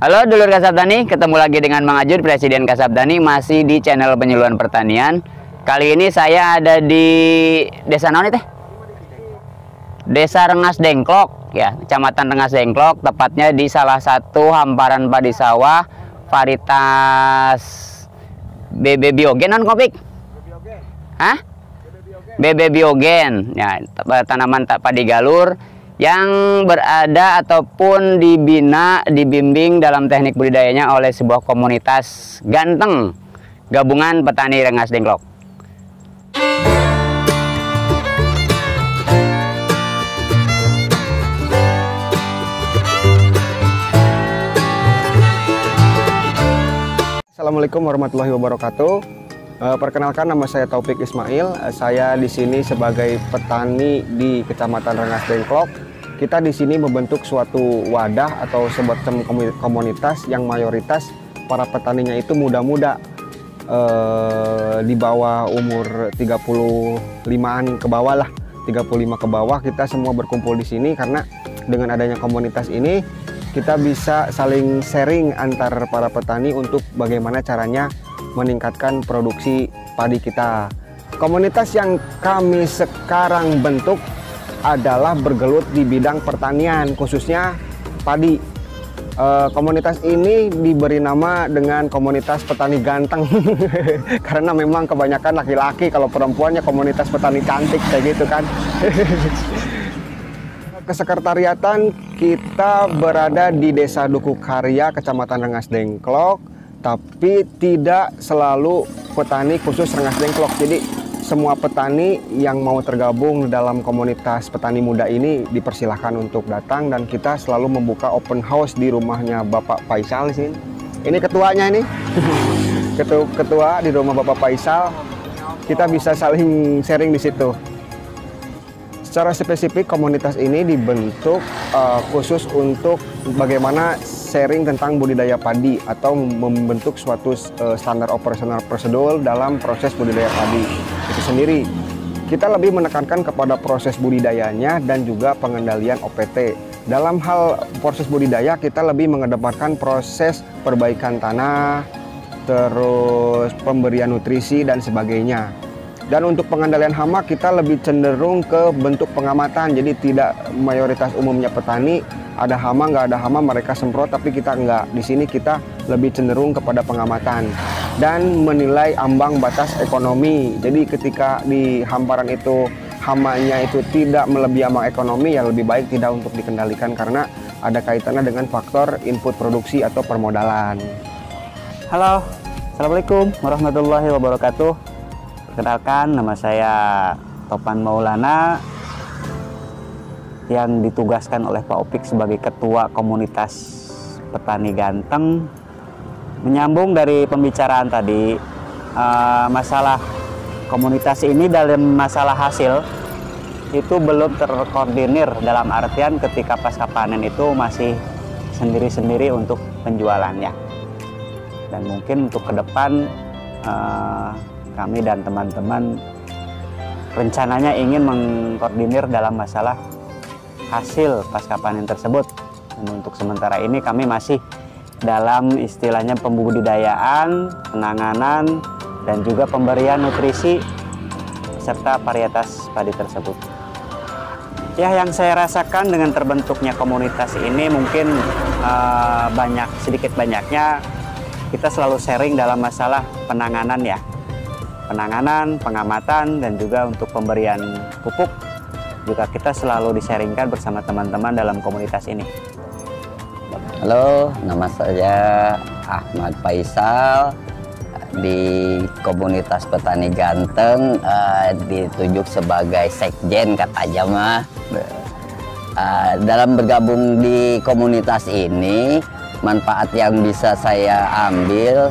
Halo dulur Kasab Tani, ketemu lagi dengan Mang Ajud, Presiden Kasab Tani, masih di channel penyuluhan pertanian. Kali ini saya ada di desa naon teh? Desa Rengas Dengklok ya, Kecamatan Rengas Dengklok, tepatnya di salah satu hamparan padi sawah varietas BB Biogen non Kopik? Hah? BB Biogen ya, tanaman padi galur yang berada ataupun dibimbing dalam teknik budidayanya oleh sebuah komunitas Ganteng Gabungan Petani Rengas Dengklok. Assalamualaikum warahmatullahi wabarakatuh. Perkenalkan, nama saya Taufik Ismail. Saya di sini sebagai petani di Kecamatan Rengas Dengklok. Kita di sini membentuk suatu wadah atau semacam komunitas yang mayoritas para petaninya itu muda-muda, di bawah umur 35-an ke bawah lah, 35 ke bawah. Kita semua berkumpul di sini karena dengan adanya komunitas ini kita bisa saling sharing antar para petani untuk bagaimana caranya meningkatkan produksi padi kita. Komunitas yang kami sekarang bentuk adalah bergelut di bidang pertanian, khususnya padi. Komunitas ini diberi nama dengan komunitas petani ganteng karena memang kebanyakan laki-laki, kalau perempuannya komunitas petani cantik kayak gitu kan. Kesekretariatan kita berada di Desa Duku Karya, Kecamatan Rengas Dengklok, tapi tidak selalu petani khusus Rengas Dengklok. Jadi semua petani yang mau tergabung dalam komunitas petani muda ini dipersilahkan untuk datang, dan kita selalu membuka open house di rumahnya Bapak Faisal sini. Ini ketuanya ini. Ketua di rumah Bapak Faisal. Kita bisa saling sharing di situ. Secara spesifik komunitas ini dibentuk khusus untuk bagaimana sharing tentang budidaya padi atau membentuk suatu standar operasional prosedur dalam proses budidaya padi itu sendiri. Kita lebih menekankan kepada proses budidayanya dan juga pengendalian OPT. Dalam hal proses budidaya kita lebih mengedepankan proses perbaikan tanah, terus pemberian nutrisi dan sebagainya. Dan untuk pengendalian hama kita lebih cenderung ke bentuk pengamatan. Jadi tidak mayoritas umumnya petani ada hama, nggak ada hama mereka semprot, tapi kita nggak. Di sini kita lebih cenderung kepada pengamatan dan menilai ambang batas ekonomi. Jadi ketika di hamparan itu hamanya itu tidak melebihi ambang ekonomi, ya lebih baik tidak untuk dikendalikan karena ada kaitannya dengan faktor input produksi atau permodalan. Halo, Assalamualaikum warahmatullahi wabarakatuh. Perkenalkan, nama saya Topan Maulana yang ditugaskan oleh Pak Opik sebagai Ketua Komunitas Petani Ganteng. Menyambung dari pembicaraan tadi, masalah komunitas ini dalam masalah hasil itu belum terkoordinir, dalam artian ketika pasca panen itu masih sendiri-sendiri untuk penjualannya. Dan mungkin untuk ke depan kami dan teman-teman rencananya ingin mengkoordinir dalam masalah hasil pasca panen tersebut. Dan untuk sementara ini kami masih dalam istilahnya pembudidayaan, penanganan, dan juga pemberian nutrisi serta varietas padi tersebut. Ya, yang saya rasakan dengan terbentuknya komunitas ini mungkin sedikit banyaknya kita selalu sharing dalam masalah penanganan ya. Penanganan, pengamatan, dan juga untuk pemberian pupuk juga kita selalu di-sharingkan bersama teman-teman dalam komunitas ini. Halo, nama saya Ahmad Faisal di komunitas petani Ganteng, ditunjuk sebagai sekjen kata aja mah. Dalam bergabung di komunitas ini, manfaat yang bisa saya ambil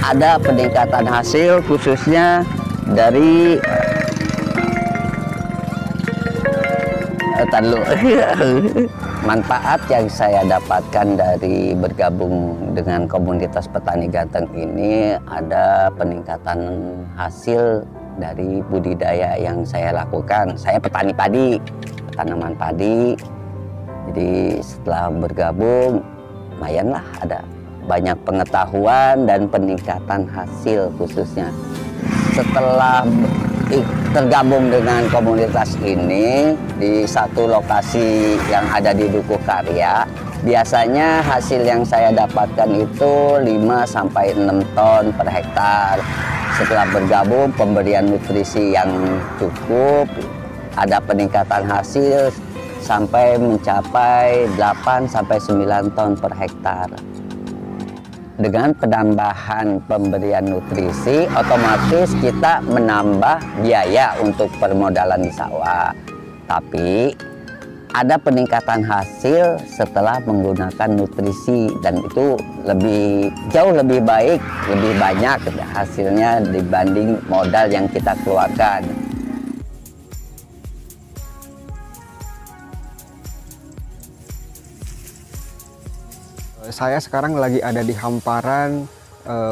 ada peningkatan hasil khususnya dari manfaat yang saya dapatkan dari bergabung dengan komunitas petani Ganteng ini, ada peningkatan hasil dari budidaya yang saya lakukan. Saya petani padi, tanaman padi. Jadi setelah bergabung lumayan lah, ada banyak pengetahuan dan peningkatan hasil khususnya. Setelah tergabung dengan komunitas ini di satu lokasi yang ada di Dukuh Karya, biasanya hasil yang saya dapatkan itu 5-6 ton per hektar. Setelah bergabung, pemberian nutrisi yang cukup, ada peningkatan hasil sampai mencapai 8-9 ton per hektar. Dengan penambahan pemberian nutrisi, otomatis kita menambah biaya untuk permodalan di sawah. Tapi ada peningkatan hasil setelah menggunakan nutrisi, dan itu jauh lebih baik, lebih banyak hasilnya dibanding modal yang kita keluarkan. Saya sekarang lagi ada di hamparan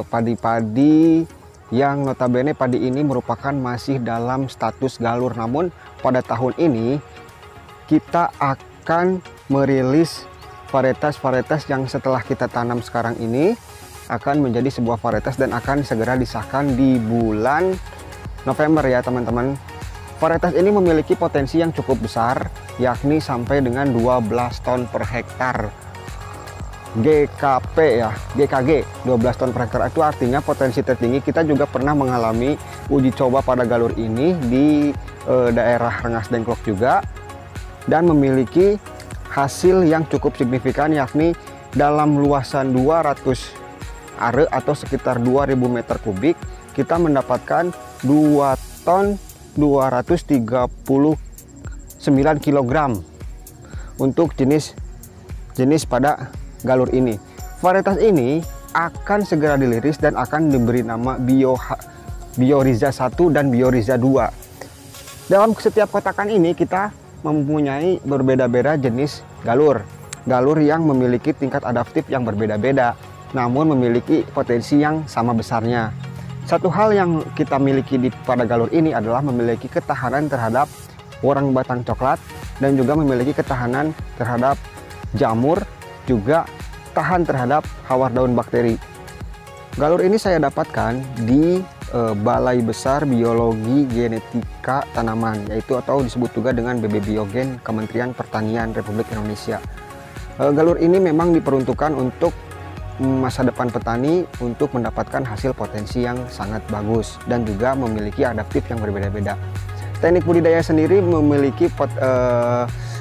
padi-padi yang notabene padi ini merupakan masih dalam status galur. Namun pada tahun ini kita akan merilis varietas-varietas yang setelah kita tanam sekarang ini akan menjadi sebuah varietas dan akan segera disahkan di bulan November ya teman-teman. Varietas ini memiliki potensi yang cukup besar, yakni sampai dengan 12 ton per hektar. GKP ya, GKG 12 ton per hektar, itu artinya potensi tertinggi. Kita juga pernah mengalami uji coba pada galur ini di daerah Rengas Dengklok juga, dan memiliki hasil yang cukup signifikan, yakni dalam luasan 200 are atau sekitar 2000 meter kubik kita mendapatkan 2 ton 239 kg untuk jenis pada galur ini. Varietas ini akan segera diliris dan akan diberi nama Bioriza 1 dan Bioriza 2. Dalam setiap kotakan ini kita mempunyai berbeda-beda jenis galur yang memiliki tingkat adaptif yang berbeda-beda, namun memiliki potensi yang sama besarnya. Satu hal yang kita miliki pada galur ini adalah memiliki ketahanan terhadap orang batang coklat dan juga memiliki ketahanan terhadap jamur, juga tahan terhadap hawar daun bakteri. Galur ini saya dapatkan di Balai Besar Biologi Genetika Tanaman, yaitu atau disebut juga dengan BB Biogen Kementerian Pertanian Republik Indonesia. Galur ini memang diperuntukkan untuk masa depan petani untuk mendapatkan hasil potensi yang sangat bagus dan juga memiliki adaptif yang berbeda-beda. Teknik budidaya sendiri memiliki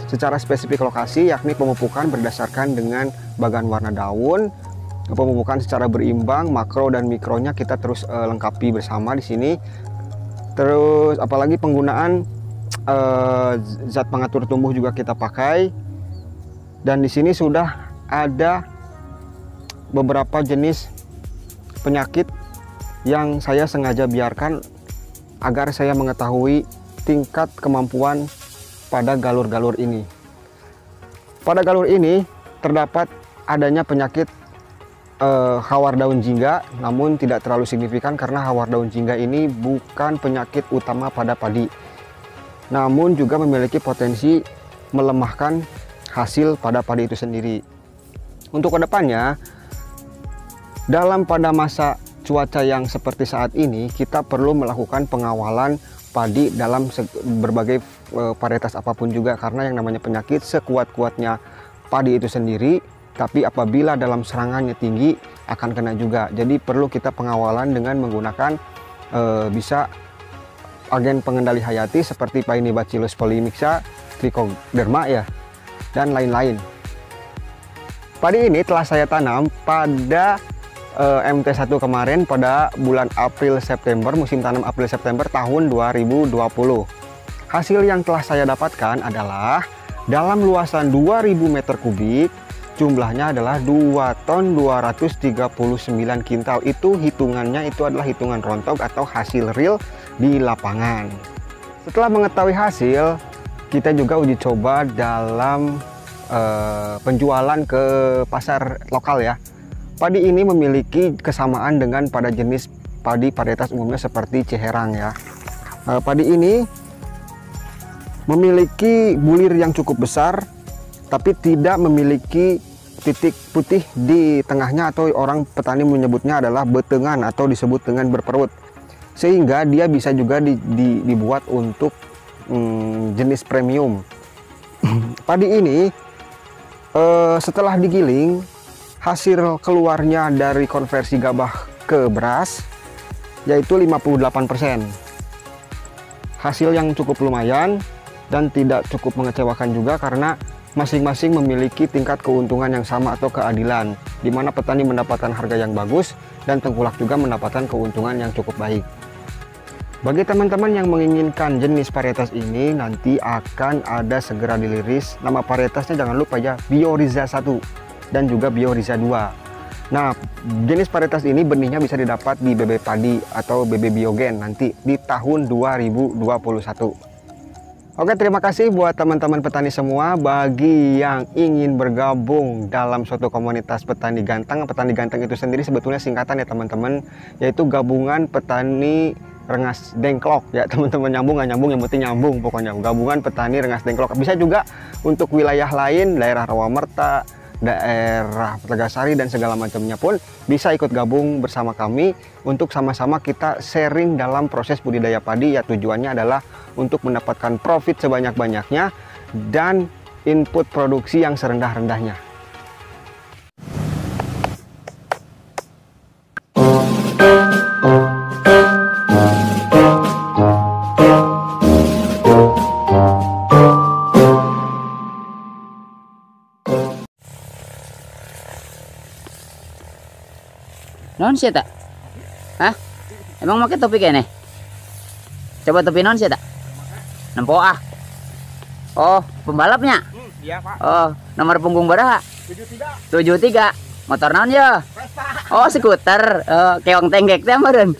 secara spesifik lokasi, yakni pemupukan berdasarkan dengan bagan warna daun, pemupukan secara berimbang, makro dan mikronya kita terus lengkapi bersama di sini. Terus apalagi penggunaan zat pengatur tumbuh juga kita pakai. Dan di sini sudah ada beberapa jenis penyakit yang saya sengaja biarkan agar saya mengetahui tingkat kemampuan pada galur-galur ini. Pada galur ini terdapat adanya penyakit hawar daun jingga, namun tidak terlalu signifikan karena hawar daun jingga ini bukan penyakit utama pada padi, namun juga memiliki potensi melemahkan hasil pada padi itu sendiri. Untuk kedepannya, pada masa cuaca yang seperti saat ini, kita perlu melakukan pengawalan padi dalam berbagai varietas apapun juga, karena yang namanya penyakit sekuat-kuatnya padi itu sendiri, tapi apabila dalam serangannya tinggi akan kena juga. Jadi perlu kita pengawalan dengan menggunakan bisa agen pengendali hayati seperti Paenibacillus polymixa, Trichoderma ya, dan lain-lain. Padi ini telah saya tanam pada MT1 kemarin pada bulan April-September, musim tanam April-September tahun 2020. Hasil yang telah saya dapatkan adalah dalam luasan 2000 meter kubik, jumlahnya adalah 2 ton 239 kintal. Itu hitungannya itu adalah hitungan rontok atau hasil real di lapangan. Setelah mengetahui hasil, kita juga uji coba dalam penjualan ke pasar lokal ya. Padi ini memiliki kesamaan dengan pada jenis padi varietas umumnya seperti Ciherang ya. Padi ini memiliki bulir yang cukup besar, tapi tidak titik putih di tengahnya, atau orang petani menyebutnya adalah betengan atau disebut dengan berperut, sehingga dia bisa juga dibuat untuk jenis premium. Padi ini setelah digiling, hasil keluarnya dari konversi gabah ke beras yaitu 58%. Hasil yang cukup lumayan dan tidak cukup mengecewakan juga, karena masing-masing memiliki tingkat keuntungan yang sama atau keadilan, di mana petani mendapatkan harga yang bagus dan tengkulak juga mendapatkan keuntungan yang cukup baik. Bagi teman-teman yang menginginkan jenis varietas ini, nanti akan ada segera diliris. Nama varietasnya jangan lupa ya, Bioriza 1 dan juga Bioriza 2. Nah, jenis varietas ini benihnya bisa didapat di BB Padi atau BB Biogen nanti di tahun 2021. Oke, terima kasih buat teman-teman petani semua. Bagi yang ingin bergabung dalam suatu komunitas petani ganteng, petani ganteng itu sendiri sebetulnya singkatan ya teman-teman, yaitu Gabungan Petani Rengas Dengklok ya teman-teman. Nyambung nggak nyambung, yang penting nyambung pokoknya. Gabungan Petani Rengas Dengklok. Bisa juga untuk wilayah lain, daerah Rawamerta, daerah Tegasari dan segala macamnya pun bisa ikut gabung bersama kami untuk sama-sama kita sharing dalam proses budidaya padi. Ya, tujuannya adalah untuk mendapatkan profit sebanyak-banyaknya dan input produksi yang serendah-rendahnya. Non sih tak? Hah? Emang pakai topi kene? Coba topi non sih tak? Nempo ah. Oh, pembalapnya? Iya, Pak. Oh, nomor punggung berapa? 73. Motor non ya? Oh, skuter. Keong tenggek teh meureun.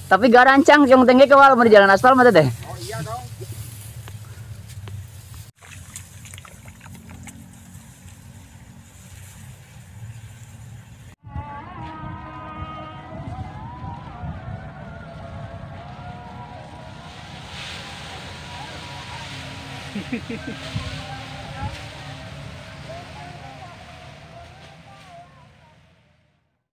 Tapi gak rancang keong tenggek awal mau di jalan aspal mah teh. Oh iya dong.